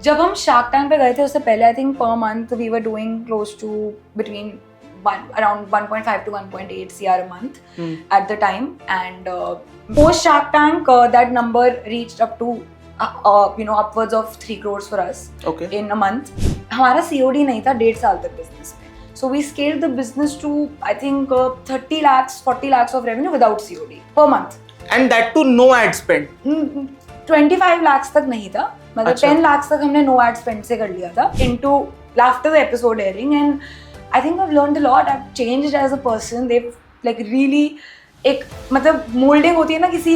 जब हम shark tank पे गए थे उससे पहले I think per month we were doing close to between around 1.5 to 1.8 CR a month at the time, and post Shark Tank that number reached up to upwards of 3 crores for us in a month. हमारा COD नहीं था 1.5 साल तक business में, so we scaled the business to I think 30 lakhs 40 lakhs of revenue without COD per month, and that too no ad spend. 25 lakhs तक नहीं था, मतलब 10 lakhs तक हमने no ad spend से कर लिया था into after the episode airing, and I think I've learned a lot. I've changed as a person. They've like really एक मतलब molding होती है ना किसी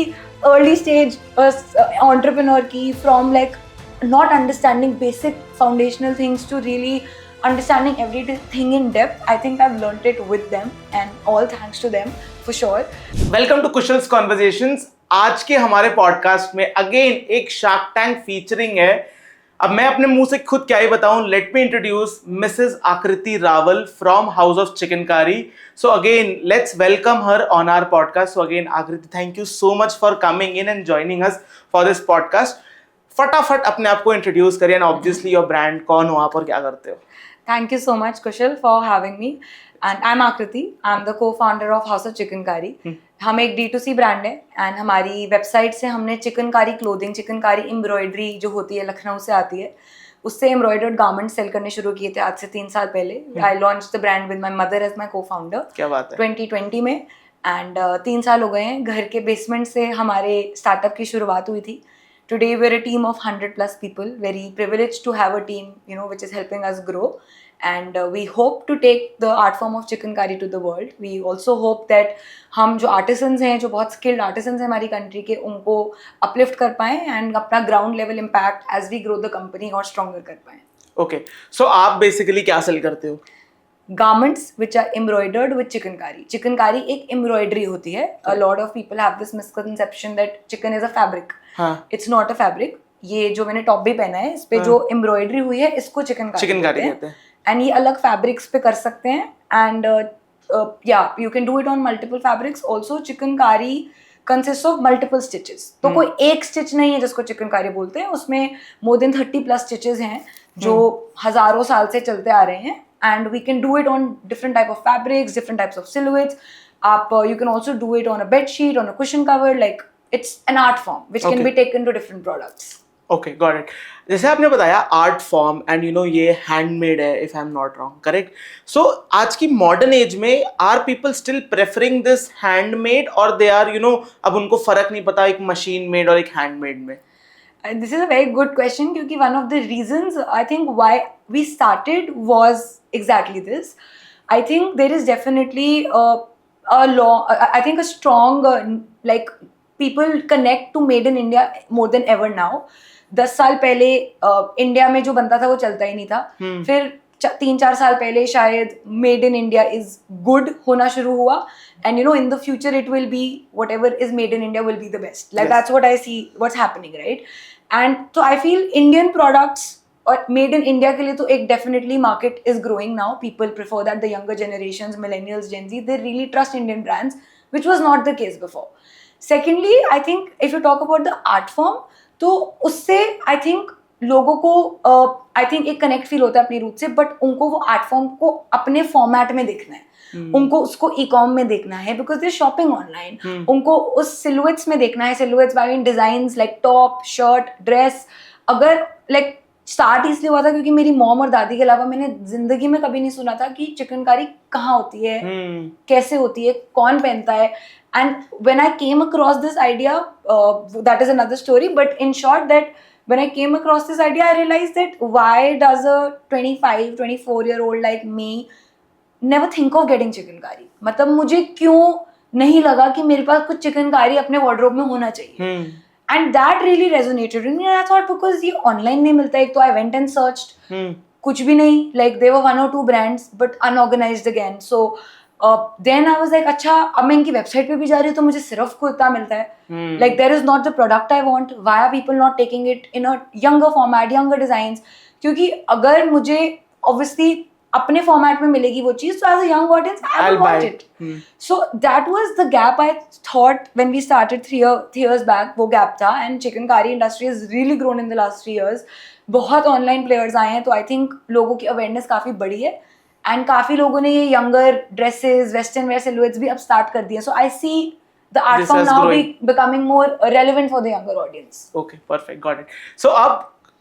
early stage entrepreneur की, from like not understanding basic foundational things to really understanding everything in depth. I think I've learned it with them, and all thanks to them for sure. Welcome to Kushal's Conversations. आज के हमारे podcast में again एक shark tank featuring है. अब मैं अपने मुंह से खुद क्या ही बताऊं. Let me introduce Mrs Aakriti Rawal from House of Chikankari. So again let's welcome her on our podcast. So again Aakriti, thank you so much for coming in and joining us for this podcast. फटाफट अपने आप को इंट्रोड्यूस करिए and obviously your brand, कौन हो आप और क्या करते हो. Thank you so much, Kushal, for having me. And I'm Akriti. I'm the co-founder of House of Chikankari. हम एक D2C ब्रांड है एंड हमारी वेबसाइट से हमने चिकनकारी क्लोथिंग, चिकनकारी एम्ब्रॉयडरी जो होती है लखनऊ से आती है, उससे एम्ब्रॉयडर्ड गारमेंट सेल करने शुरू किए थे आज से 3 साल पहले. I launch the brand with my mother as my co-founder. क्या बात है. 2020 में. एंड 3 साल हो गए हैं. घर के बेसमेंट से हमारे स्टार्टअप की शुरुआत हुई थी. Today we're a team of 100+ people, very privileged to have a team, which is helping us grow, and we hope to take the art form of chikankari to the world. We also hope that हम जो artisans हैं, जो बहुत skilled artisans हैं हमारी country के, उनको uplift कर पाएं and अपना ground level impact as we grow the company और stronger कर पाएं. Okay, so आप basically क्या sell करते हो? Garments which are embroidered with chicankari. Chicankari एक embroidery होती है. A lot of people have this misconception that chicken is a fabric. It's not a fabric. ये जो मैंने टॉप भी पहना है, इस पे जो एम्ब्रॉयडरी हुई है इसको चिकनकारी कहते हैं. एंड ये अलग फैब्रिक्स पे कर सकते हैं. And you can do it on multiple fabrics also. Chikankari consist of multiple stitches. तो कोई एक स्टिच नहीं है जिसको चिकनकारी बोलते हैं, उसमें मोर देन 30+ स्टिचेस हैं जो हजारों साल से चलते आ रहे हैं. And we can do it on different type of fabrics, different types of silhouettes. You can also do it on a bed sheet, on a cushion cover. Like it's an art form which can be taken to different products. Okay, got it. जैसे आपने बताया art form and ये handmade है, if I'm not wrong, correct? So आज की modern age में are people still preferring this handmade or they are अब उनको फर्क नहीं पता एक machine made और एक handmade में? This is a very good question क्योंकि one of the reasons I think why we started was exactly this. I think there is definitely I think a strong like people connect to made in India more than ever now. 10 साल पहले India में जो बनता था वो चलता ही नहीं था. फिर 3-4 साल पहले शायद made in India is good होना शुरू हुआ. And in the future it will be whatever is made in India will be the best. Like that's what I see what's happening, right? And so I feel Indian products or made in India के लिए तो एक definitely market is growing now. People prefer that. The younger generations, millennials, Gen Z, they really trust Indian brands, which was not the case before. Secondly, I think if you talk about the art form, तो उससे I think लोगों को I think एक connect feel होता है अपनी root से, but उनको वो art form को अपने format में देखना है. उनको उसको ई-कॉम में देखना है बिकॉज दे शॉपिंग ऑनलाइन. उनको उस सिलुएट्स में देखना है. Silhouettes by mean designs like top, shirt, dress. अगर लाइक स्टार्ट इसलिए हुआ था क्योंकि मेरी मॉम और दादी के अलावा मैंने जिंदगी में कभी नहीं सुना था कि चिकनकारी कहाँ होती है, कैसे होती है, कौन पहनता है. And when I came across this idea, that is another story, but in short that when I came across this idea I realized that why does a 25-24-year-old like me never think of getting chikankari. मतलब मुझे क्यों नहीं लगा कि मेरे पास कुछ चिकनकारी अपने wardrobe में होना चाहिए. And that really resonated with me. And I thought because ये online नहीं मिलता है, तो I went and searched. कुछ भी नहीं. Like there were 1 or 2 brands but unorganized again. So then I was like अच्छा अब मैं इनकी वेबसाइट पे भी जा रही हूँ तो मुझे सिर्फ कुर्ता मिलता है. Like there is not the product I want. Why are people not taking it in a younger format, younger designs? क्योंकि अगर मुझे obviously अपने फॉर्मेट में मिलेगी वो चीज, so as a young audience I I'll will watch buy it. it. So that was the gap I thought when we started 3 years back, वो gap था. And chicken-kari industry has really grown in the last 3 years. बहुत online players आए हैं, तो I think लोगों की awareness काफी बढ़ी है. And काफी लोगों ने ये younger dresses, western wear silhouettes भी अब start कर दिए. So I see the art This form has now growing. becoming more relevant for the younger audience. Okay, perfect, got it. So अब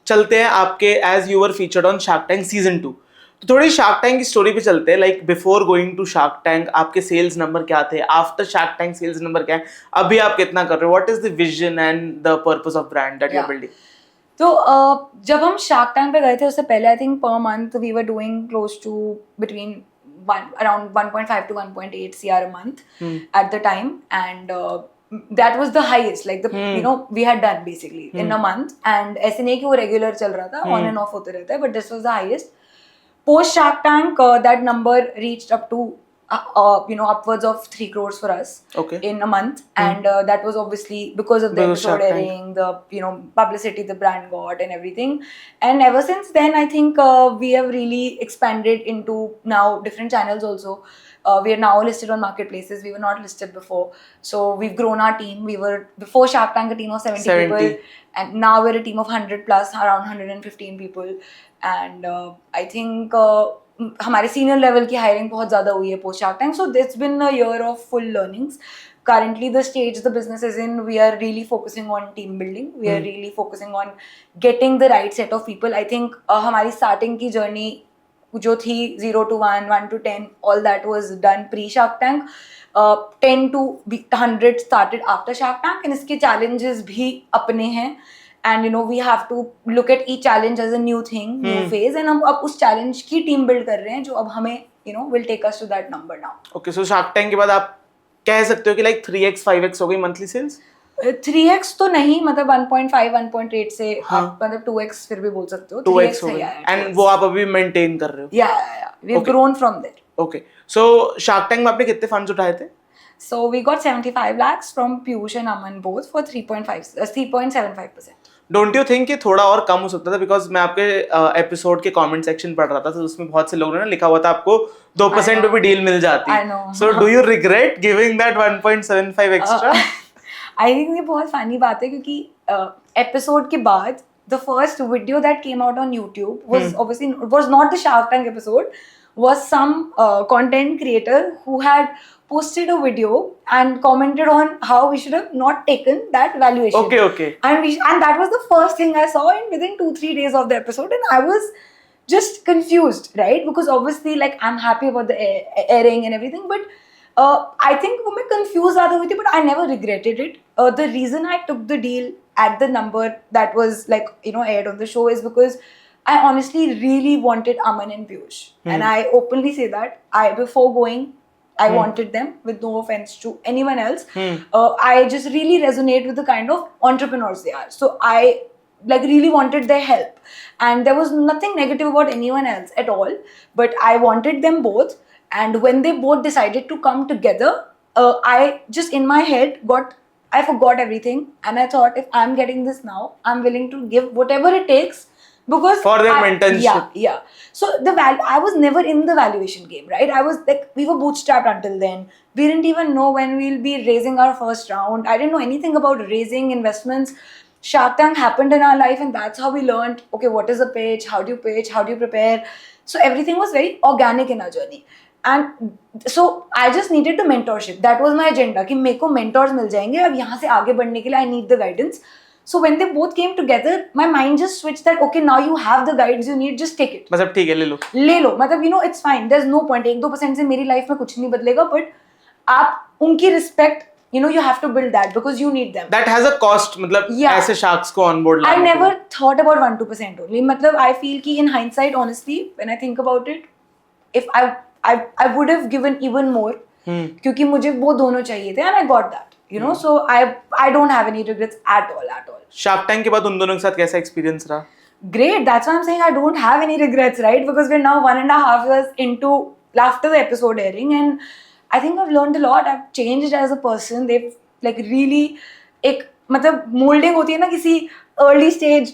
चलते हैं आपके as you were featured on Shark Tank season 2. तो थोड़ी shark tank की story पे चलते हैं. Like before going to Shark Tank आपके सेल्स नंबर क्या थे, after Shark Tank sales number क्या है, अभी आप कितना कर रहे हो, what is the vision and the purpose of brand that you are building? तो जब हम शार्क टैंक पे गए थे उससे पहले I think per month we were doing close to between around 1.5 to 1.8 CR a month at the time, and that was the highest, like the you know we had done basically in a month. And ऐसे नहीं कि वो regular चल रहा था, on and off होते रहता है, but this was the highest. Post Shark Tank, that number reached up to upwards of 3 crores for us in a month. And that was obviously because of the episode airing, the publicity the brand got and everything. And ever since then I think we have really expanded into now different channels also. We are now listed on marketplaces. We were not listed before, so we've grown our team. We were before Shark Tank a team of 70 people, and now we're a team of 100 plus, around 115 people. And I think हमारे senior level की hiring बहुत ज़्यादा हुई है post Shark Tank. So it's been a year of full learnings. Currently the stage the business is in, we are really focusing on team building. We are really focusing on getting the right set of people. I think हमारी starting की journey जो थी 0 to 1, 1 to 10, all that was done pre Shark Tank. 10 to 100 started after Shark Tank, and इसके challenges भी अपने हैं. And we have to look at each challenge as a new thing, new phase, and हम अब उस challenge की team build कर रहे हैं जो अब हमें will take us to that number now. Okay, so Shark Tank के बाद आप कह सकते हो कि like 3x 5x हो गई monthly sales? 3x तो नहीं, मतलब 1.5 1.8 से आप मतलब 2x फिर भी बोल सकते हो. 2x हो गई, and वो आप अभी maintain कर रहे हो? Yeah, we've grown from there. Okay, so Shark Tank में आपने कितने funds उठाए थे? So we got 75 lakhs from Piyush and Aman both for 3.75%. Don't you think कि थोड़ा और कम हो सकता था? बिकॉज मैं आपके एपिसोड के कमेंट सेक्शन पढ़ रहा था, तो उसमें बहुत से लोगों ने लिखा हुआ था आपको 2% पे भी डील मिल जाती है. So do you regret giving that 1.75 extra? I think ये बहुत फनी बात है क्योंकि एपिसोड के बाद the first video that came out on YouTube was obviously was not the Shark Tank episode, was some content creator who had posted a video and commented on how we should have not taken that valuation. Okay. And that was the first thing I saw in within 2-3 days of the episode, and I was just confused, right? Because obviously, like, I'm happy about the airing and everything, but I think वो मैं confused ज़्यादा हुई थी, but I never regretted it. The reason I took the deal at the number that was like aired on the show is because I honestly really wanted Aman and Piyush, and I openly say that before going I wanted them, with no offense to anyone else. I just really resonate with the kind of entrepreneurs they are, so I like really wanted their help, and there was nothing negative about anyone else at all, but I wanted them both. And when they both decided to come together, I just in my head I forgot everything, and I thought if I'm getting this now, I'm willing to give whatever it takes, because for their mentorship. Yeah. So I was never in the valuation game, right? I was like, we were bootstrapped until then. We didn't even know when we'll be raising our first round. I didn't know anything about raising investments. Shark Tank happened in our life, and that's how we learned, okay, what is a pitch? How do you pitch? How do you prepare? So everything was very organic in our journey. And so I just needed the mentorship. That was my agenda कि मेरे को mentors मिल जाएंगे, अब यहाँ से आगे बढ़ने के लिए I need the guidance. So when they both came together, my mind just switched that, okay, now you have the guidance you need, just take it. मतलब ठीक है, ले लो. मतलब it's fine. There's no point. 1-2% से मेरी life में कुछ नहीं बदलेगा, but आप उनकी respect, you have to build that because you need them. That has a cost. मतलब ऐसे sharks को on board लाने के लिए. I never thought about 1-2% only. मतलब I feel कि in hindsight, honestly, when I think about it, if I would have given even more, क्योंकि मुझे वो दोनों चाहिए थे, and I got that, so I don't have any regrets at all. Shark Tank के बाद उन दोनों के साथ कैसा experience रहा? Great, that's why I'm saying I don't have any regrets, right? Because we're now 1.5 years into after the episode airing, and I think I've learned a lot. I've changed as a person. They've like really एक मतलब molding होती है ना किसी early stage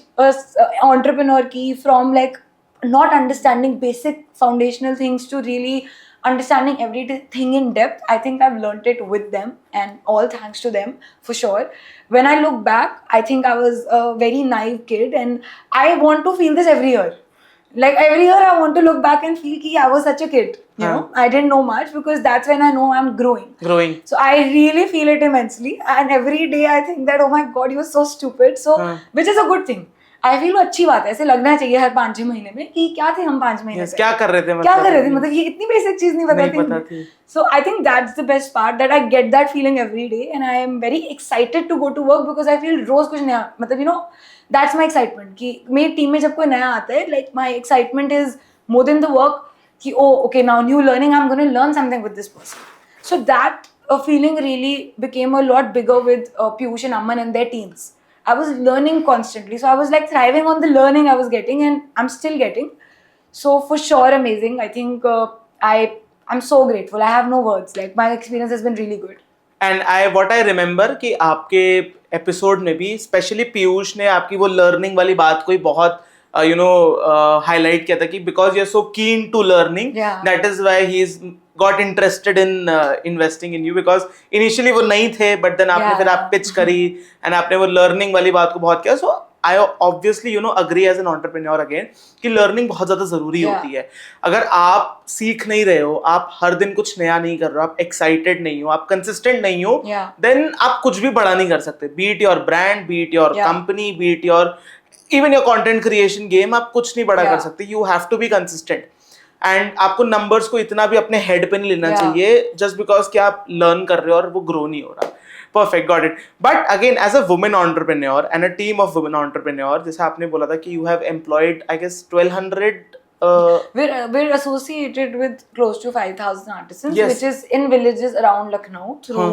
entrepreneur की, from like not understanding basic foundational things to really understanding everything in depth. I think I've learned it with them, and all thanks to them for sure. When I look back, I think I was a very naive kid, and I want to feel this every year. Like every year I want to look back and feel ki I was such a kid, you know, I didn't know much, because that's when I know I'm growing. So I really feel it immensely, and every day I think that, oh my god, you're so stupid. So which is a good thing. I feel वो अच्छी बात है, ऐसे लगना चाहिए हर 5-6 महीने में कि क्या थे हम 5 महीने क्या कर रहे थे, मतलब ये इतनी बेसिक चीज नहीं पता थी. So I think that's the best part, that I get that feeling every day, and I am very excited to go to work because I feel रोज कुछ नया, मतलब you know, that's my excitement कि मेरी team में जब कोई नया आता है, like my excitement is more than the work कि oh okay, now new learning, I'm going to learn something with this person. So that feeling really became a lot bigger with Piyush and Aman and their teams. I was learning constantly, so I was like thriving on the learning I was getting, and I'm still getting. So for sure, amazing. I think I'm so grateful. I have no words. Like my experience has been really good. And what I remember कि आपके episode में भी specially Piyush ने आपकी वो learning वाली बात को ही बहुत हाईलाइट किया था कि because you are so keen to learning, that is why he is got interested in investing in you, because initially वो नहीं थे, बट देन आपने फिर आप पिच करी एंड आपने वो लर्निंग वाली बात को बहुत किया. So I obviously agree as an entrepreneur again कि लर्निंग बहुत ज्यादा जरूरी होती है. अगर आप सीख नहीं रहे हो, आप हर दिन कुछ नया नहीं कर रहे हो, आप एक्साइटेड नहीं हो, आप कंसिस्टेंट नहीं हो, देन आप कुछ भी बड़ा नहीं कर सकते. Be it your brand, be it your company, be it your even your content creation game, आप कुछ नहीं बड़ा कर सकते. You have to be consistent, and आपको नंबर्स को इतना भी अपने हेड पे नहीं लेना चाहिए जस्ट बिकॉज कि आप लर्न कर रहे हो और वो ग्रो नहीं हो रहा. Perfect, got it. But again, as a woman entrepreneur and a team of women entrepreneur, जैसे आपने बोला था कि you have employed, I guess, 1200. We're associated with close to 5,000 artisans, which is in villages around Lucknow through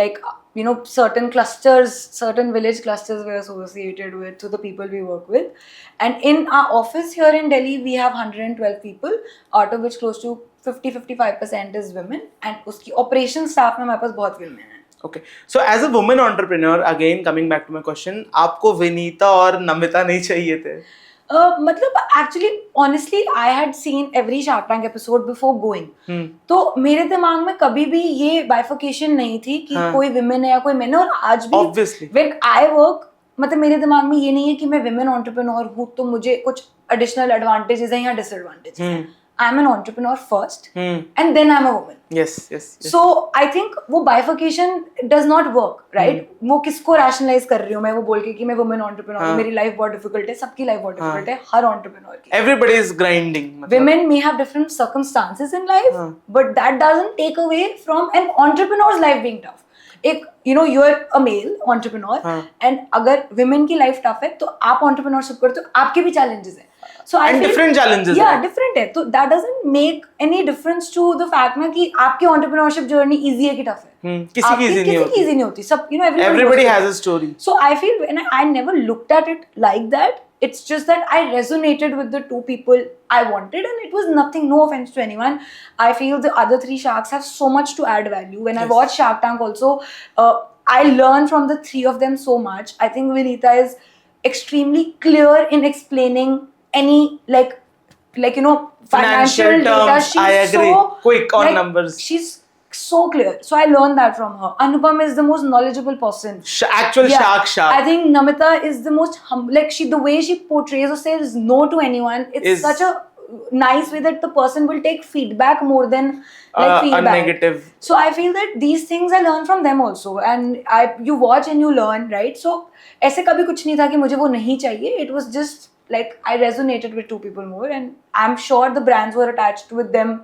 like certain clusters, certain village clusters we're associated with, to the people we work with. And in our office here in Delhi, we have 112 people, out of which close to 50-55% is women, and उसकी operation staff में हमारे पास बहुत women हैं. Okay, so as a woman entrepreneur, again coming back to my question, आपको विनीता और नमिता नहीं चाहिए थे? मतलब actually honestly I had seen every Shark Tank episode before going. तो मेरे दिमाग में कभी भी ये bifurcation नहीं थी कि कोई women है या कोई men है. और आज भी obviously when I work, मतलब मेरे दिमाग में ये नहीं है कि मैं women entrepreneur हूँ तो मुझे कुछ additional advantages हैं या disadvantages हैं. I'm an entrepreneur first, and then I'm a woman. Yes. So I think वो bifurcation does not work, right? वो किसको rationalize कर रही हूँ मैं वो बोल के कि मैं woman entrepreneur हूँ, मेरी life बहुत difficult है, सबकी life बहुत difficult है, हर entrepreneur की. Everybody is grinding. Women may have different circumstances in life, but that doesn't take away from an entrepreneur's life being tough. एक you're a male entrepreneur, and अगर women की life tough है तो आप entrepreneurship करते हो, आपके भी challenges हैं. So I feel different challenges. Different है. तो that doesn't make any difference to the fact ना कि आपकी entrepreneurship journey easy है कि tough है. किसी की easy नहीं होती. सब everybody has a story. So I feel when I never looked at it like that. It's just that I resonated with the two people I wanted, and it was nothing, no offense to anyone. I feel the other three sharks have so much to add value. When I watch Shark Tank also, I learn from the three of them so much. I think Vinita is extremely clear in explaining any like financial terms, data. She's I agree. So quick on numbers. She's so clear. So I learned that from her. Anupam is the most knowledgeable person. Actual shark. I think Namita is the most humble. Like the way she portrays or says no to anyone. It's such a nice way that the person will take feedback more than feedback. A negative. So I feel that these things I learn from them also, and you watch and you learn, right? So ऐसे कभी कुछ नहीं था कि मुझे वो नहीं चाहिए. It was just like I resonated with two people more, and I'm sure the brands who are attached with them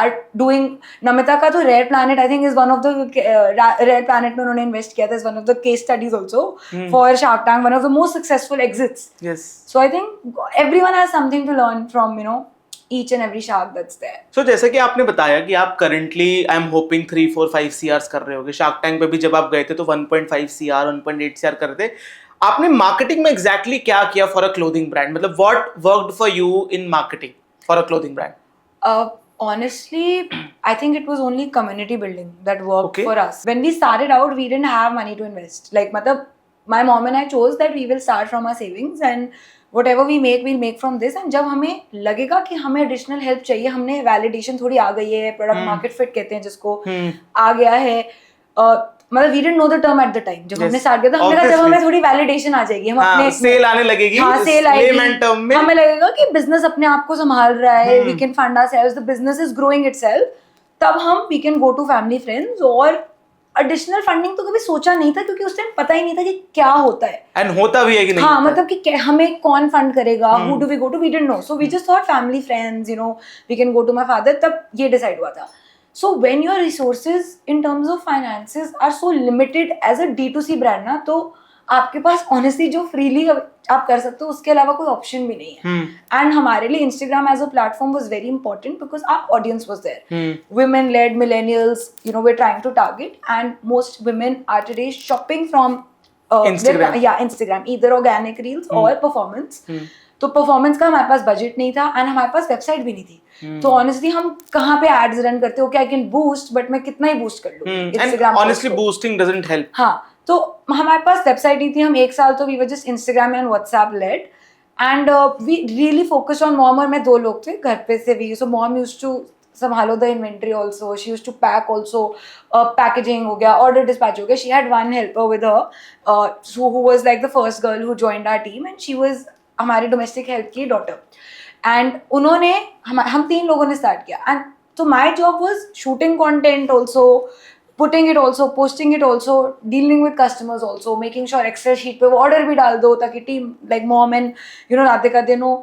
are doing. Namita का तो Rare Planet I think is one of the Rare Planet में उन्होंने invest किया था, is one of the case studies also for Shark Tank, one of the most successful exits. Yes. So I think everyone has something to learn from each and every shark that's there. So जैसे कि आपने बताया कि आप currently I'm hoping 3-4-5 CRs कर रहे होगे. Shark Tank पे भी जब आप गए थे तो 1.5 CR 1.8 CR कर रहे थे. आपने मार्केटिंग में एग्जैक्टली क्या किया फॉर अ क्लोथिंग ब्रांड? मतलब what worked for you in marketing for a clothing brand? Honestly, I think it was only community building that worked for us. When we started out, we didn't have money to invest. Like, matlab, my mom and I chose that we will start from our savings, and whatever we make, we'll make from this. And जब हमें लगेगा कि हमें additional help चाहिए, हमने validation थोड़ी आ गई है, product market fit कहते हैं जिसको, आ गया है, मतलब we didn't know the term at the time. जब हमने start किया था, हमने कहा जब हमें थोड़ी validation आ जाएगी, हम अपने सेल आने लगेगी, हाँ सेल आएगी, हमें लगेगा कि business अपने आप को संभाल रहा है, we can fund ourselves, the business is growing itself, तब हम we can go to family friends. और एडिशनल फंडिंग तो कभी सोचा नहीं था क्योंकि उस टाइम पता ही नहीं था कि क्या होता है एंड होता भी है कि नहीं, हाँ मतलब कि हमें कौन फंड करेगा, who do we go to, we didn't know, so we just thought family friends, you know, we can go to my father, तब ये डिसाइड हुआ था. So when your resources in terms of finances are so limited as a D2C brand ना, तो आपके पास honestly जो freely आप कर सकते हो उसके अलावा कोई ऑप्शन भी नहीं है. एंड हमारे लिए Instagram as a platform was very important because our audience was there, women led millennials, you know, we're trying to target, and most women are today shopping from Instagram. Instagram, either organic reels or performance. तो performance का हमारे पास budget नहीं था and हमारे पास website भी नहीं थी, तो ऑनेस्टली हम कहाँ पे एड्स रन करते हो, क्या आई कैन बूस्ट, बट मैं कितना ही बूस्ट कर लूँ Instagram. Honestly boosting doesn't help. हाँ, तो हमारे पास वेबसाइट नहीं थी, हम 1 साल तो we were just Instagram and WhatsApp led, and we really focused on. Mom और मैं 2 लोग थे घर पे से भी, सो मॉम यूज्ड टू संभालो the inventory also, she used to pack also, packaging हो गया, ऑर्डर डिस्पैच हो गया. She had one helper with her who was like the first girl who joined our team, and she was हमारी domestic help की daughter. And उन्होंने हम 3 लोगों ने स्टार्ट किया, and so my job was shooting content also, putting it also, posting it also, dealing with customers also, making sure Excel sheet पे वो order भी डाल दो ताकि team like mom and you know Radhika they know.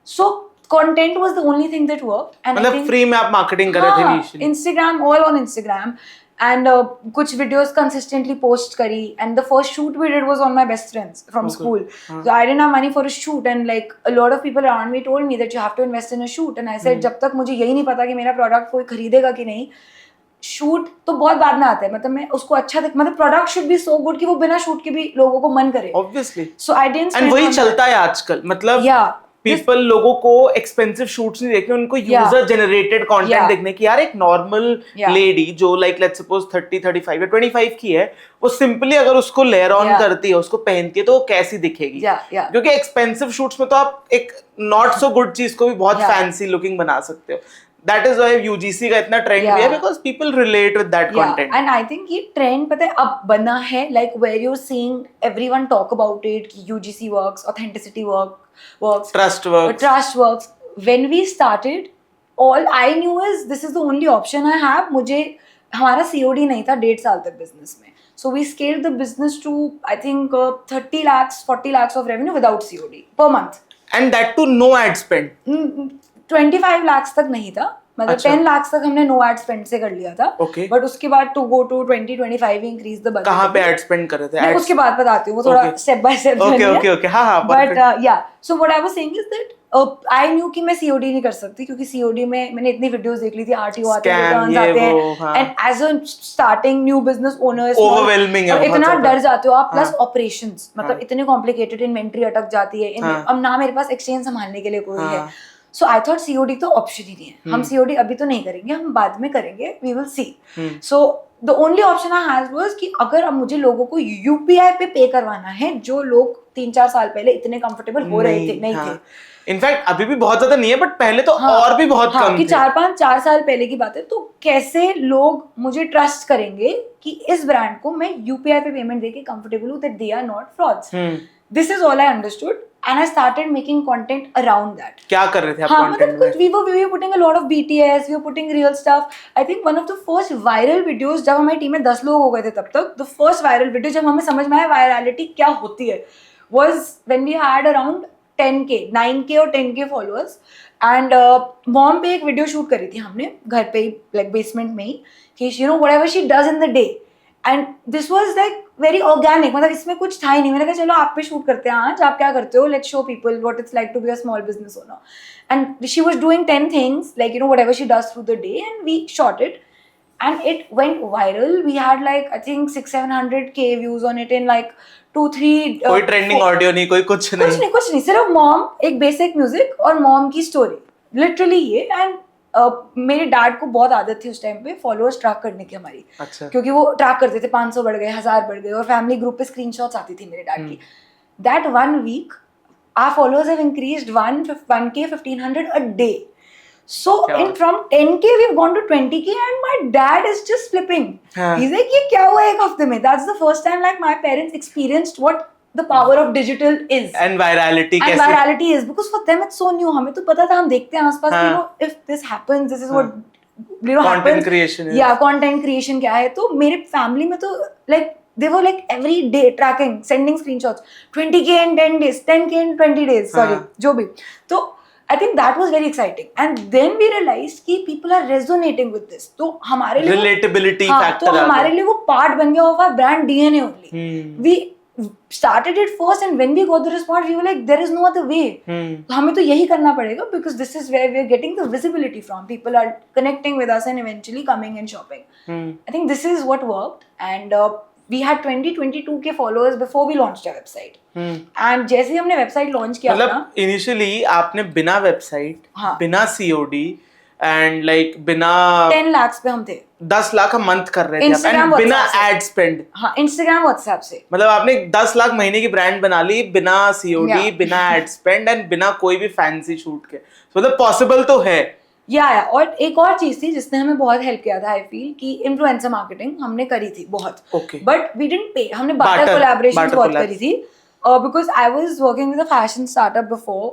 So content was the only thing that worked. And मतलब free में आप marketing कर रहे थे initially. Instagram, all on Instagram. And कुछ videos consistently post करी, and the first shoot we did was on my best friends from school. So I didn't have money for a shoot, and like a lot of people around me told me that you have to invest in a shoot, and I said जब तक मुझे यही नहीं पता कि मेरा product कोई खरीदेगा कि नहीं, शूट तो बहुत बाद में आता है, मतलब मैं उसको अच्छा मतलब product should be so good कि वो बिना शूट के भी लोगों को मन करे. Obviously. So I didn't. And वही चलता है आजकल, मतलब पीपल लोगों को एक्सपेंसिव शूट्स नहीं देखने, उनको यूजर जनरेटेड कंटेंट देखने की. यार एक नॉर्मल लेडी जो लाइक लेट्स सपोज 30, 35 या 25 की है, वो सिंपली अगर उसको लेयर ऑन करती है, उसको पहनती है, तो वो कैसी दिखेगी. क्योंकि एक्सपेंसिव शूट्स में तो आप एक नॉट सो गुड चीज को भी बहुत फैंसी लुकिंग बना सकते हो. That is why UGC का इतना ट्रेंड भी है, because people relate with that content. And I think ये ट्रेंड पता है अब बना है, like where you're seeing everyone talk about it कि UGC works, authenticity works, trust works. When we started, all I knew is this is the only option I have. मुझे हमारा COD नहीं था 1.5 साल तक बिजनेस में, so we scaled the business to I think 30 lakhs, 40 lakhs of revenue without COD per month. And that too no ad spend. 25 lakhs तक नहीं था, मतलब 10 lakhs तक हमने नो एड स्पेंड से कर लिया था. बट उसके बाद to go to 20-25 increase the budget. कहाँ पे एड स्पेंड कर रहे थे? उसके बाद बताती हूँ, वो थोड़ा स्टेप बाय स्टेप ओके हाँ बट या so what I was saying is that I knew कि मैं COD नहीं कर सकती, क्योंकि COD में मैंने इतनी वीडियोस देख ली थी, RTO आते हैं, रिटर्न्स आते हैं, and as a starting new business owner overwhelming है, इतना डर जाते हो आप. प्लस ऑपरेशंस मतलब इतने कॉम्प्लिकेटेड, इन्वेंट्री अटक जाती है, अब ना मेरे पास एक्सचेंज संभालने के लिए कोई है. So I thought COD तो ऑप्शन ही नहीं है, हम COD अभी तो नहीं करेंगे, हम बाद में करेंगे, we will see. So the only option I had was कि अगर अब मुझे लोगों को UPI पे पे करवाना है, जो लोग 3-4 साल पहले इतने कंफर्टेबल हो रहे थे नहीं थे. इनफैक्ट अभी भी बहुत ज्यादा नहीं है, बट पहले तो और भी बहुत कम कि 4 साल पहले की बात है. तो कैसे लोग मुझे ट्रस्ट करेंगे कि इस ब्रांड को मैं UPI पे पेमेंट देके कंफर्टेबल हूँ, that they are not frauds. This is all I understood. And I started making content around that. क्या कर रहे थे आप content में? We were putting a lot of BTS, we were putting real stuff. I think one of the first viral videos, जब हमारी team में 10 लोग हो गए थे तब तक, the first viral video जब हमें समझ में आया virality क्या होती है, was when we had around 10K, 9K और 10K followers. And mom पे एक वीडियो शूट करी थी हमने घर पे ही, like basement में ही, कि you know whatever she does in the day. And this was like very organic, मतलब इसमें कुछ था ही नहीं. मैंने कहा चलो आप पे शूट करते हैं आज, आप क्या करते हो, let's show people what it's like to be a small business owner. And she was doing 10 things, like you know whatever she does through the day, and we shot it, and it went viral. We had like I think 600-700K views on it in like 2-3. कोई trending audio नहीं, कोई कुछ नहीं, सिर्फ mom, एक basic music और mom की story, literally ये. एंड मेरे डैड को बहुत आदत थी उस टाइम पे फॉलोअर्स ट्रैक करने की हमारी. अच्छा. क्योंकि वो ट्रैक करते थे, 500 बढ़ गए, 1000 बढ़ गए, और फैमिली ग्रुप पे स्क्रीनशॉट्स आती थी मेरे डैड की. That 1 week our followers have increased 1K 1500 a day. So from 10K we've gone to 20K and my dad is just flipping. He's like, ये क्या हुआ एक हफ्ते में? That's the first time like my parents experienced what the power of digital is. And virality. And virality is because for them it's so new. हमें तो पता था, हम देखते हैं आसपास कि you know if this happens, this is what you know content happens. Creation is. Yeah, content creation क्या है? तो मेरे family में तो like they were like every day tracking, sending screenshots. 20K in 10 days, 10K in 20 days. Sorry, जो भी. तो I think that was very exciting, and then we realized कि people are resonating with this. तो हमारे लिए relatability factor तो हमारे लिए वो part बन गया of our brand DNA only. We started it first, and when we got the response, we were like, there is no other way. तो हमें तो यही करना पड़ेगा because this is where we are getting the visibility from. People are connecting with us and eventually coming and shopping. I think this is what worked, and we had 22K followers before we launched our website. And जैसे ही हमने website launch किया मतलब initially आपने बिना website, बिना COD and like बिना 10 lakhs पे हम थे, 10 लाख हम मंथ कर रहे थे एंड बिना एड स्पेंड. हाँ, इंस्टाग्राम व्हाट्सएप से मतलब आपने 10 लाख महीने की ब्रांड बना ली बिना COD, बिना एड स्पेंड एंड बिना कोई भी फैंसी शूट के. मतलब पॉसिबल तो है. या और एक और चीज थी जिसने हमें बहुत हेल्प किया था, आई फील कि इन्फ्लुएंसर मार्केटिंग हमने करी थी बहुत. बट वी डिडंट पे. हमने बार्टर कोलैबोरेशंस बहुत करी थी because I was working with a fashion startup before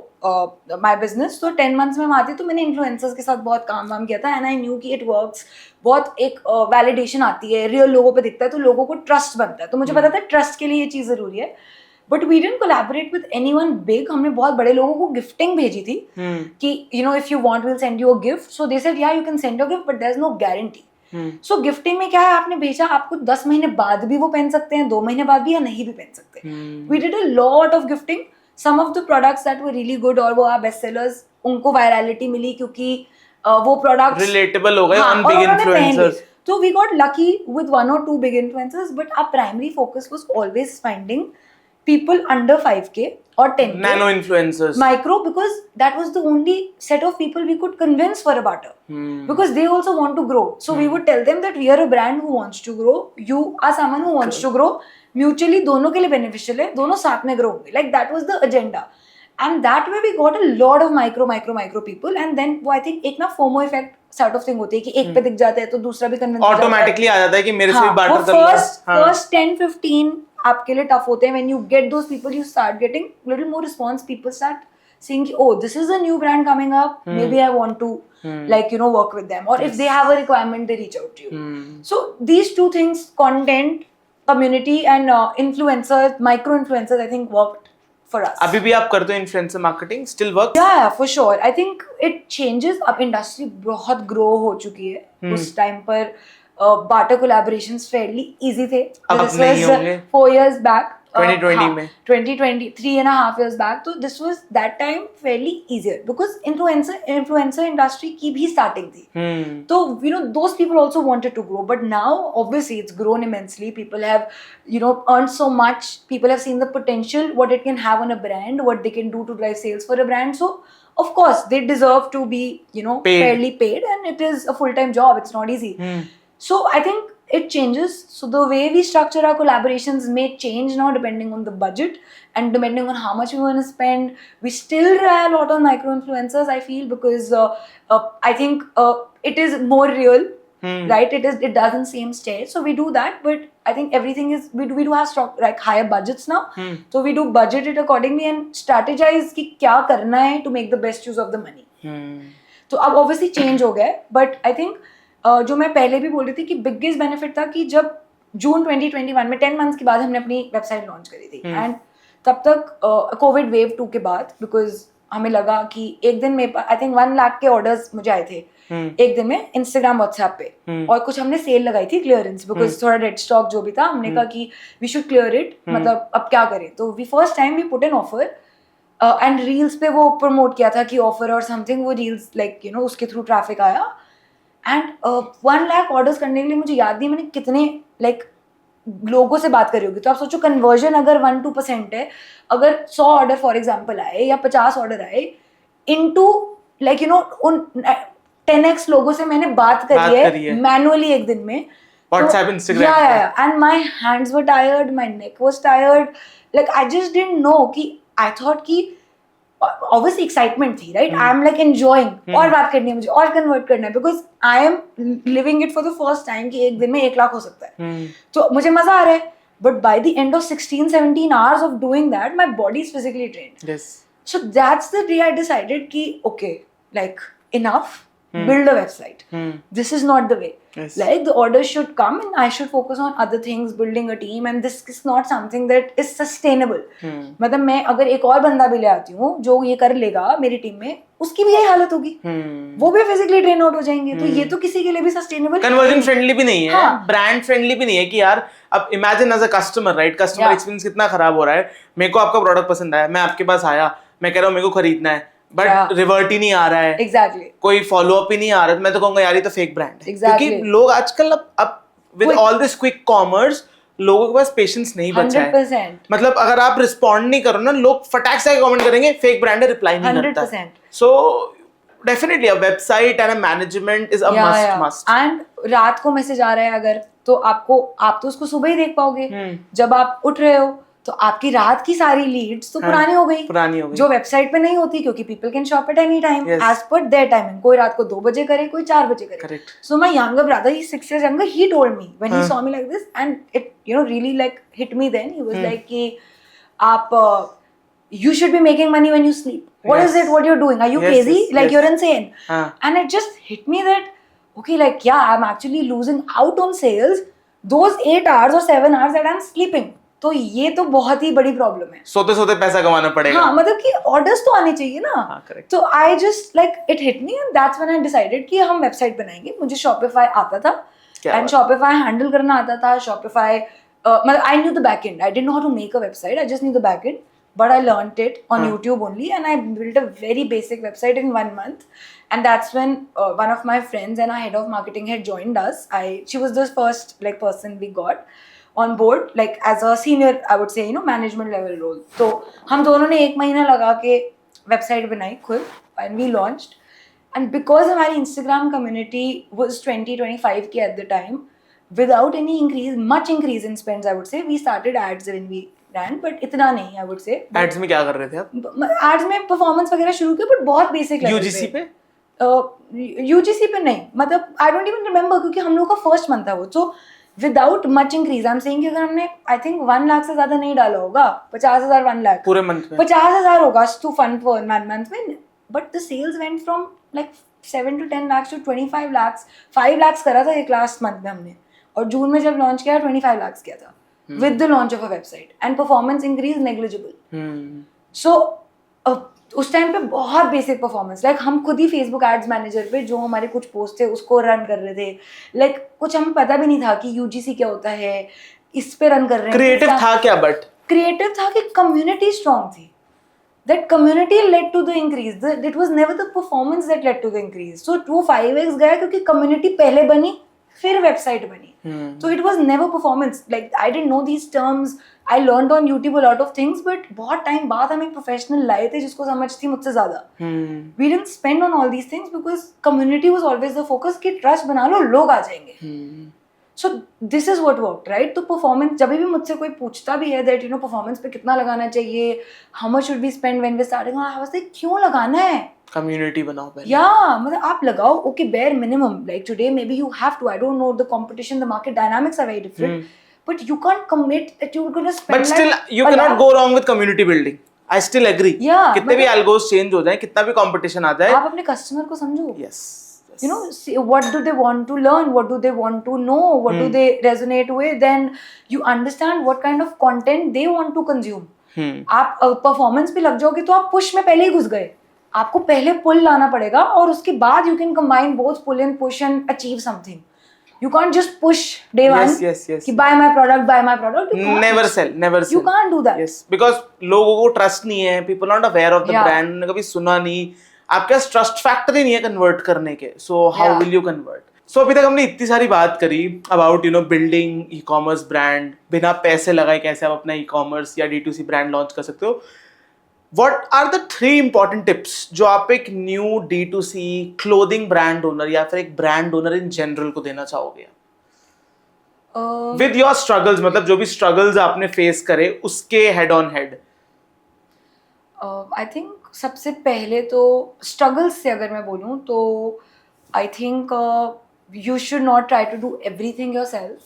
my business. तो 10 months में वहाँ थी, तो मैंने इन्फ्लुएंसर्स के साथ बहुत काम किया था and I knew कि it works. बहुत एक वैलिडेशन आती है, रियल लोगों पे दिखता है तो लोगों को ट्रस्ट बनता है. तो मुझे पता था ट्रस्ट के लिए ये चीज़ ज़रूरी है. But we didn't collaborate with anyone big. हमने बहुत बड़े लोगों को गिफ्टिंग भेजी थी कि you know if you want will send you a gift. So they said yeah you can send your gift but there is no guarantee. So gifting में क्या है, आपने भेजा, आपको 10 महीने बाद भी वो पहन सकते हैं, 2 महीने बाद भी, या नहीं भी पहन सकते. We did a lot of gifting. Some of the products that were really good और वो आर बेस्ट सेलर्स, उनको वायरलिटी मिली क्योंकि वो प्रोडक्ट रिलेटेबल हो गए on big influencers. So we got lucky with 1 or 2 big influencers, but our primary focus was always finding people under 5K or 10K. Nano influencers. Micro, because that was the only set of people we could convince for a barter. Because they also want to grow. So we would tell them that we are a brand who wants to grow. You are someone who wants to grow. Mutually, दोनों के लिए beneficial है. दोनों साथ में grow होंगे. Like that was the agenda. And that way we got a lot of micro people. And then वो I think एक ना FOMO effect sort of thing होती है कि एक पे दिख जाता है तो दूसरा भी convince automatically आ जाता है कि मेरे से भी barter कर लो. First 10-15 आपके लिए टफ होते हैं. when you get those people, you start getting little more response. People start saying, oh, this is a new brand coming up, maybe I want to like you know work with them, or if they have a requirement they reach out to you. So these two things, content, community and influencers, micro influencers, I think worked for us. अभी भी आप करते हो influencer marketing? Still works? Yeah, for sure. I think it changes. अब industry बहुत grow हो चुकी है. उस टाइम पर barter collaborations fairly easy थे. अब नहीं होंगे. 4 years back. 2020 में. 2020, 3.5 years back. तो this was that time fairly easier because influencer industry की भी starting थी. तो you know those people also wanted to grow, but now obviously it's grown immensely. People have you know earned so much. People have seen the potential, what it can have on a brand, what they can do to drive sales for a brand. So of course they deserve to be you know fairly paid, and it is a full-time job. It's not easy. So I think it changes. So the way we structure our collaborations may change now depending on the budget and depending on how much we want to spend. We still rely a lot on micro influencers, I feel, because I think it is more real, right? It doesn't seem staged. So we do that, but I think everything is we do have stock, like higher budgets now. So we do budget it accordingly and strategize कि क्या करना है to make the best use of the money. तो अब obviously change हो गया है, but I think जो मैं पहले भी बोल रही थी कि बिगेस्ट बेनिफिट था कि जब जून 2021 में 10 मंथ्स के बाद हमने अपनी वेबसाइट लॉन्च करी थी. एंड तब तक कोविड वेव 2 के बाद, बिकॉज हमें लगा कि एक दिन में आई थिंक 1 लाख के ऑर्डर्स मुझे आए थे एक दिन में इंस्टाग्राम व्हाट्सएप पे. और कुछ हमने सेल लगाई थी क्लियरेंस, बिकॉज थोड़ा डेड स्टॉक जो भी था, हमने कहा कि वी शुड क्लियर इट. मतलब अब क्या करें, तो we first time we put an offer and reels पे वो प्रमोट किया था कि ऑफर और समथिंग. वो रील्स लाइक यू नो उसके थ्रू ट्रैफिक आया. एंड 1 लाख ऑर्डर्स करने के लिए मुझे याद नहीं मैंने कितने लाइक लोगों से बात करी होगी. तो आप सोचो कन्वर्जन अगर 1-2% है, अगर 100 ऑर्डर फॉर एग्जांपल आए या 50 ऑर्डर आए इनटू लाइक यू नो उन 10x लोगों से मैंने बात करी है मैनुअली एक दिन में. WhatsApp, Instagram. Yeah. And my hands were tired, my neck was tired. Like I just didn't know कि I thought कि ऑब्वियसली एक्साइटमेंट थी, right? I am like enjoying, और बात करनी है मुझे, और कन्वर्ट करना है, because I am living it for the first time कि एक दिन में 1 लाख हो सकता है, तो मुझे मजा आ रहा है. But by the end of 16-17 hours of doing that, my body is physically drained. Yes. So that's the day I decided ki okay, like enough, build a website. This is not the way. Yes. Like the orders should come and I should focus on other things, building a team, and this is not something that is sustainable. मतलब मैं अगर एक और बंदा भी ले आती हूँ जो ये कर लेगा मेरी टीम में, उसकी भी यही हालत होगी, वो भी फिजिकली ड्रेन आउट हो जाएंगे. तो ये तो किसी के लिए भी सस्टेनेबल, कन्वर्जन फ्रेंडली भी नहीं है, हाँ. ब्रांड फ्रेंडली भी नहीं है कि यार अब imagine as a customer, right? Customer experience कितना खराब हो रहा है. मेरे को आपका प्रोडक्ट पसंद आया, मैं आपके पास आया, मैं कह रहा हूँ मेरे को खरीदना है, बट रिवर्ट ही नहीं आ रहा है. एग्जैक्टली. कोई फॉलो अप ही नहीं आ रहा है. मैं तो कहूंगा यार ये तो फेक ब्रांड है. Exactly. क्योंकि लोग आजकल अब with all this quick commerce लोगों के पास पेशेंस नहीं बचा है. 100%. मतलब अगर आप रिस्पॉन्ड नहीं करो ना, लोग फटाक से कमेंट करेंगे फेक ब्रांड है, रिप्लाई नहीं करता. 100%. So definitely a website and a management is a must. And रात को मैसेज आ रहा है अगर, तो आप तो उसको सुबह ही देख पाओगे. जब आप उठ रहे हो तो आपकी रात की सारी लीड्स तो पुरानी हो गई, जो वेबसाइट पे नहीं होती, क्योंकि people can shop at any time as per their timing. कोई रात को 2 बजे करे, कोई 4 बजे करे. So my younger brother, he 6 years younger, he told me when he saw me like this, and it really like hit me then. He was like कि आप you should be making money when you sleep. What is it? What you're doing? Are you crazy? Like you're insane. And it just hit me that okay, like yeah, I'm actually losing out on sales those 8 hours or 7 hours that I'm sleeping. तो ये तो बहुत ही बड़ी problem है. सोते सोते पैसा कमाना पड़ेगा. हाँ, मतलब कि ऑर्डर्स तो आने चाहिए ना. हाँ, correct. तो I just like it hit me and that's when I decided कि हम वेबसाइट बनाएंगे. मुझे शॉपिफाई आता था एंड शॉपिफाई हैंडल करना आता था. शॉपिफाई मतलब I knew the back end. I didn't know how to make a website, I just knew the back end, but I learned it on YouTube only, and I built a very basic website in 1 month. And that's when one of my friends and our head of marketing had joined us. She was the first like person we got on board, like as a senior, I would say, management level role. तो हम दोनों ने 1 महीना लगा के website बनाई खुद, and we launched. And because हमारी Instagram community was 20-25 के at the time, without any much increase in spends, I would say, we started ads when we ran, but इतना नहीं, I would say. Ads में क्या कर रहे थे आप? Ads में performance वगैरह शुरू किया, but बहुत basic level पे. UGC पे? UGC पे नहीं, मतलब I don't even remember, क्योंकि हम लोग का first month था वो. So without much increase, I'm saying कि अगर हमने I think 1 लाख से ज्यादा नहीं डाला होगा, 50,000 1 लाख पूरे मंथ में 50,000 होगा to fund for 1 month में, but the sales went from like 7 to 10 lakhs to 25 lakhs. 5 lakhs करा था एक लास्ट मंथ में हमने, और जून में जब लॉन्च किया 25 lakhs किया था with the launch of a website, and performance increase negligible. So उस टाइम पे बहुत बेसिक परफॉर्मेंस, लाइक हम खुद ही फेसबुक एड्स मैनेजर पे जो हमारे कुछ पोस्ट थे उसको रन कर रहे थे. लाइक कुछ हमें पता भी नहीं था कि यूजीसी क्या होता है, इस पे रन कर रहे हैं. क्रिएटिव था क्या? बट क्रिएटिव था कि कम्युनिटी स्ट्रांग थी. That community led to the increase. It was never the performance that led to the increase. So वो 5x गया क्योंकि community पहले बनी, फिर वेबसाइट बनी. So it was never performance. Like I didn't know these terms. I learned on YouTube a lot of things, but बहुत time बाद हम एक प्रोफेशनल लाए थे जिसको समझ थी मुझसे ज्यादा. We didn't spend on all these things because community was always the focus कि ट्रस्ट बना लो, लोग आ जाएंगे. So this is what worked, right? तो performance, जब भी मुझसे कोई पूछता भी है that performance पे कितना लगाना चाहिए, how much should we spend when we're starting, I was like क्यों लगाना है? Community बनाओ पहले. Yeah, मतलब आप लगाओ, okay, bare minimum. Like today maybe you have to. I don't know, the competition, the market dynamics are very different. But you can't commit that you're going to spend. But still, you cannot go wrong with community building. I still agree. Yeah. कितने भी algos change हो जाए, कितना भी competition आ जाए. आप अपने customer को समझो. Yes. You know, see, what do they want to learn? What do they want to know? What do they resonate with? Then you understand what kind of content they want to consume. आप performance पे लग जाओगे तो आप push में पहले ही घुस गए. आपको पहले pull लाना पड़ेगा और उसके बाद you can combine both pull and push and achieve something. You can't just push day one. Yes. कि buy my product. Never sell. You can't do that. Yes, because लोगों को trust नहीं है. People are not aware of the brand. उन्होंने कभी सुना नहीं. आपके पास trust factor ही नहीं है convert करने के. So how will you convert? So अभी तक हमने इतनी सारी बात करी about building e-commerce brand. बिना पैसे लगाए कैसे आप अपना e-commerce या D2C brand launch कर सकते हो. What are the 3 important tips जो आप एक new D2C clothing brand owner या फिर एक brand owner in general को देना चाहोगे? With your struggles, मतलब जो भी struggles आपने face करे उसके head on head. I think सबसे पहले तो स्ट्रगल्स से अगर मैं बोलूँ तो I think you should not try to do everything yourself,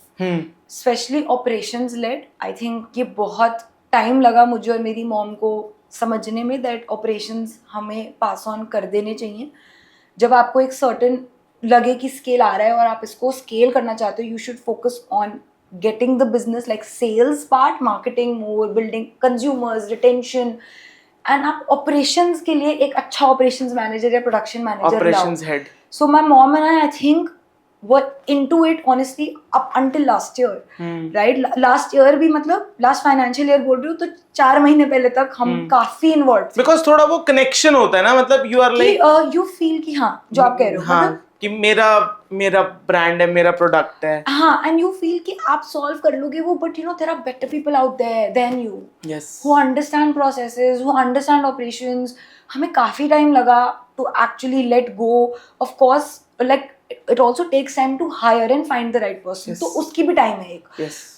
specially operations led. I think ये बहुत टाइम लगा मुझे और मेरी मॉम को समझने में दैट ऑपरेशंस हमें पास ऑन कर देने चाहिए. जब आपको एक सर्टेन लगे कि स्केल आ रहा है और आप इसको स्केल करना चाहते हो, you should focus on getting the business like sales part, marketing more, building consumers, retention, and आप operations के लिए एक अच्छा operations manager या production manager Operations head. So my mom and I think were into it honestly up until last year, right? Last year भी मतलब last financial year बोल रही हूँ तो 4 महीने पहले तक हम काफी involved थे. Because थोड़ा वो connection होता है ना, मतलब you are like you feel कि हाँ जो आप कह रहे हो हाँ कि मेरा ब्रांड है, मेरा प्रोडक्ट है. हाँ, एंड यू फील कि आप सॉल्व कर लोगे वो, but you know there are better people out there than you, who understand processes, who understand operations. हमें काफी टाइम लगा to actually let go. Of course like it also takes time to hire and find the right person, तो उसकी भी time है एक.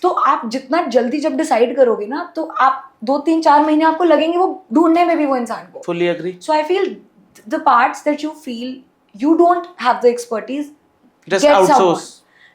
तो आप जितना जल्दी जब डिसाइड करोगे ना तो आप 2-3-4 महीने आपको लगेंगे वो ढूंढने में भी वो इंसान को. Fully agree. So I feel the parts that you feel you don't have the expertise, just outsource.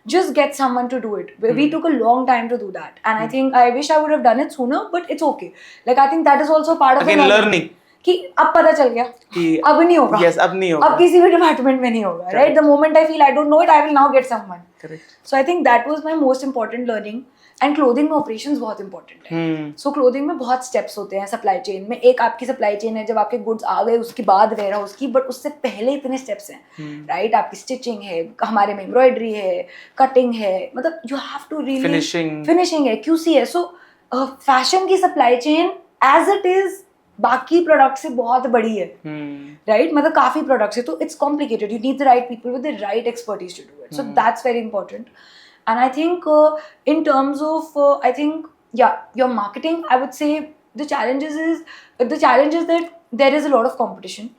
Just get someone to do it. We took a long time to do that, and I think I wish I would have done it sooner, but it's okay. Like I think that is also part of again learning. कि अब पता चल गया कि अब नहीं होगा. Yes, अब नहीं होगा. अब किसी भी डिपार्टमेंट में नहीं होगा. Right? The moment I feel I don't know it, I will now get someone. Correct. So I think that was my most important learning. And clothing में ऑपरेशंस बहुत इंपॉर्टेंट है. सो क्लोथिंग में बहुत स्टेप्स होते हैं सप्लाई चेन में. एक आपकी सप्लाई चेन है जब आपके गुड्स आ गए उसके बाद वेयर हाउस की, बट उससे पहले इतने स्टेप्स हैं, राइट? आपकी स्टिचिंग है, हमारे में एम्ब्रॉयडरी है, कटिंग है, मतलब you have to really finishing है, क्यूसी है. सो फैशन की supply chain as it is बाकी प्रोडक्ट से बहुत बड़ी है, राइट? मतलब काफी प्रोडक्ट्स है तो it's complicated. You need the right people with the right expertise to do it. So that's very important. And I think in terms of, I think, yeah, your marketing, I would say the challenge is that there is a lot of competition.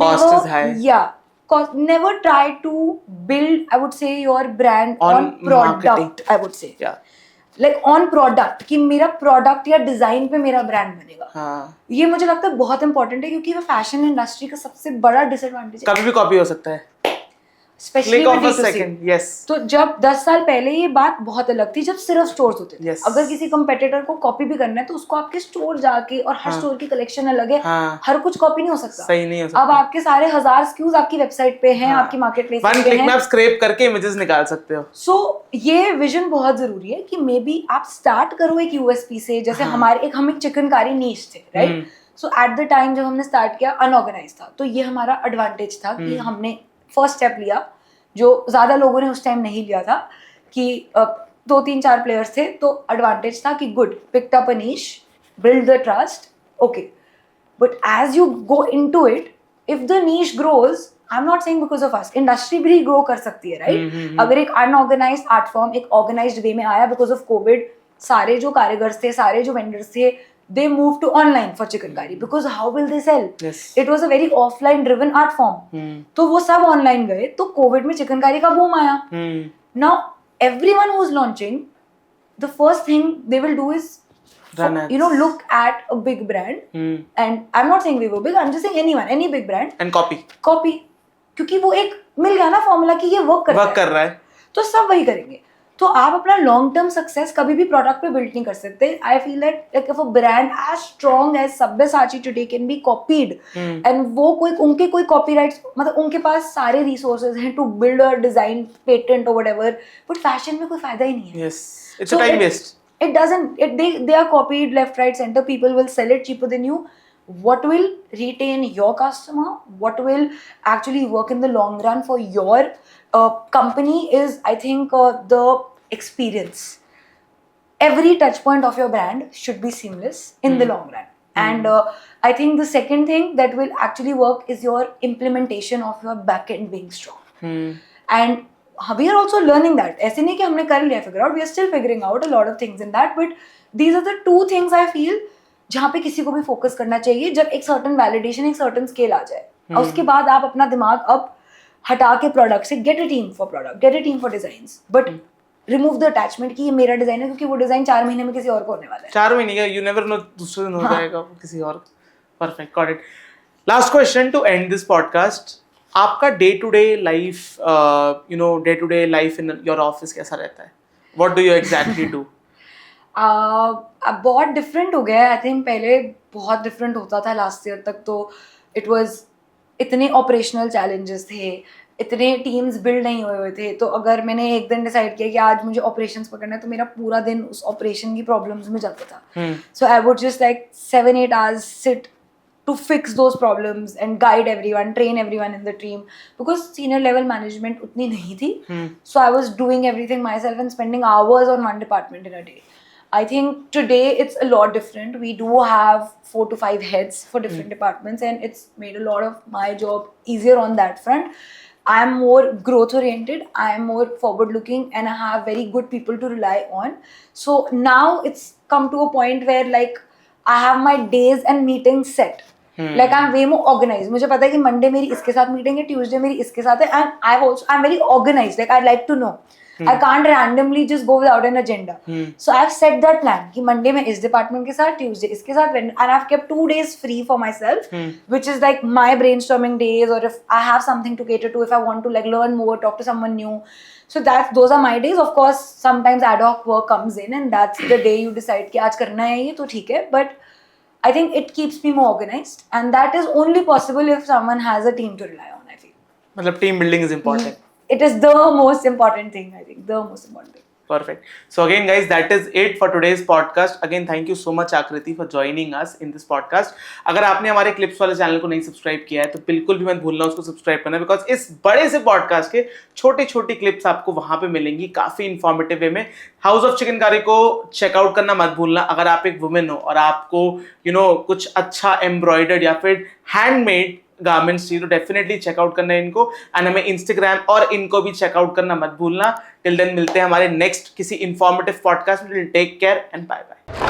Cost is high. Yeah. Never try to build, I would say, your brand on product, marketing. I would say. Yeah. Like on product, कि मेरा product या design पे मेरा brand बनेगा. ये मुझे लगता है बहुत इंपॉर्टेंट है क्योंकि वो फैशन इंडस्ट्री का सबसे बड़ा डिसएडवांटेज है. कभी भी कॉपी हो सकता है. Click off a second, yes. तो जब 10 साल पहले ये बात बहुत अलग थी जब सिर्फ स्टोर्स होते थे. yes. अगर किसी कंपेटिटर को कॉपी भी करना है तो उसको आपके स्टोर जाके, और हर स्टोर की कलेक्शन अलग है, हर कुछ कॉपी नहीं हो सकता. सही नहीं हो सकता. अब आपके सारे 1000 SKUs आपकी वेबसाइट पे हैं, आपकी मार्केट प्लेस पे हैं. वन क्लिक में आप स्क्रैप करके इमेजेस निकाल सकते हो. सो ये विजन बहुत जरूरी है कि मे बी आप स्टार्ट करो एक यूएसपी से. जैसे हम एक चिकनकारी नीश थे, right? So at the time जब हमने स्टार्ट किया अनऑर्गेनाइज था, तो ये हमारा एडवांटेज था कि हमने फर्स्ट स्टेप लिया जो ज्यादा लोगों ने उस टाइम नहीं लिया था, कि 2-3-4 प्लेयर्स थे तो एडवांटेज था कि good, picked up a niche, build the trust, okay. But as you go into it, if the niche grows, I am not saying because of us, industry भी ग्रो कर सकती है, राइट? अगर एक अनऑर्गेनाइज्ड आर्ट फॉर्म एक organised way में आया because of Covid, सारे जो कारीगर थे, सारे जो वेंडर्स थे, they moved to online for chikankari because how will they sell? Yes. It was a very offline driven art form. तो वो सब online गए तो कोविड में चिकनकारी का बूम आया. Now everyone who is launching, the first thing they will do is look at a big brand, and I'm not saying we were big, I'm just saying any big brand and copy क्योंकि वो एक मिल गया ना formula कि ये work कर रहा है तो सब वही करेंगे. तो आप अपना लॉन्ग टर्म सक्सेस कभी भी प्रोडक्ट पे बिल्ड नहीं कर सकते. I feel that if a brand as strong as Sabyasachi today can be copied, and वो उनके कोई कॉपीराइट्स, मतलब उनके पास सारे रिसोर्सेज हैं to build a design, patent और व्हाटएवर, बट फैशन में कोई फायदा ही नहीं है. Yes, it's a time waste. It doesn't. They are copied left, right, center. People will sell it cheaper than you. What will retain your customer? What will actually work in the long run for your company is, I think, the experience. Every touch point of your brand should be seamless in the long run. And I think the second thing that will actually work is your implementation of your back end being strong. And we are also learning that. ऐसे नहीं कि हमने कर लिया figure out. We are still figuring out a lot of things in that. But these are the two things I feel जहाँ पे किसी को भी फोकस करना चाहिए जब एक सर्टन वैलिडेशन, एक सर्टन स्केल आ जाए. और उसके बाद आप अपना दिमाग अब हटा के प्रोडक्ट से get a team for product, get a team for designs, but remove the attachment कि ये मेरा डिजाइन है, क्योंकि वो डिजाइन 4 महीने में किसी और को होने वाला है. 4 महीने का, यू नेवर नो, दूसरे दिन हो जाएगा किसी और. Perfect, got it. Last question to end this podcast. आपका day to day life in your office कैसा रहता है? What do you exactly do? अब बहुत डिफरेंट हो गया है. आई थिंक पहले बहुत डिफरेंट होता था. लास्ट ईयर तक तो इट वाज इतने ऑपरेशनल चैलेंजेस थे, इतने टीम्स बिल्ड नहीं हुए थे. तो अगर मैंने एक दिन डिसाइड किया कि आज मुझे ऑपरेशंस पकड़ना है तो मेरा पूरा दिन उस ऑपरेशन की प्रॉब्लम्स में जाता था. So I would just like 7-8 hours sit to fix those problems and guide everyone, train everyone in the team, because senior level management utni nahi thi. So I was doing everything myself and spending hours on one department in a day. I think today it's a lot different. We do have 4 to 5 heads for different departments, and it's made a lot of my job easier on that front. I am more growth oriented, I am more forward looking, and I have very good people to rely on. So now it's come to a point where like I have my days and meetings set. Like I'm way more organized. मुझे पता है कि Monday मेरी इसके साथ meeting है, Tuesday मेरी इसके साथ है, and I'm very organized. Like I like to know. I can't randomly just go without an agenda. So I've set that plan कि Monday मैं इस department के साथ, Tuesday इसके साथ, and I've kept 2 days free for myself, which is like my brainstorming days, or if I have something to cater to, if I want to like learn more, talk to someone new. So those are my days. Of course, sometimes ad hoc work comes in, and that's the day you decide कि आज करना है ये तो ठीक है, but I think it keeps me more organized, and that is only possible if someone has a team to rely on, I feel. मतलब team building is important. It is the most important thing, I think. The most important thing. Perfect. So again, guys, that is it for today's podcast. Again, thank you so much, Akriti, for joining us in this podcast. अगर आपने हमारे clips वाले channel को नहीं subscribe किया है तो बिल्कुल भी मत भूलना उसको सब्सक्राइब करना, बिकॉज इस बड़े से पॉडकास्ट के छोटे छोटे क्लिप्स आपको वहां पे मिलेंगी काफी इंफॉर्मेटिव वे में. हाउस ऑफ चिकनकारी को चेकआउट करना मत भूलना. अगर आप एक वुमेन हो और आपको कुछ अच्छा एम्ब्रॉयडर्ड या फिर हैंडमेड गारमेंट्स चाहिए तो डेफिनेटली चेकआउट करना है इनको, एंड हमें इंस्टाग्राम और इनको भी चेकआउट करना मत भूलना. टिल देन मिलते हैं हमारे नेक्स्ट किसी इंफॉर्मेटिव पॉडकास्ट में. Take care and bye bye.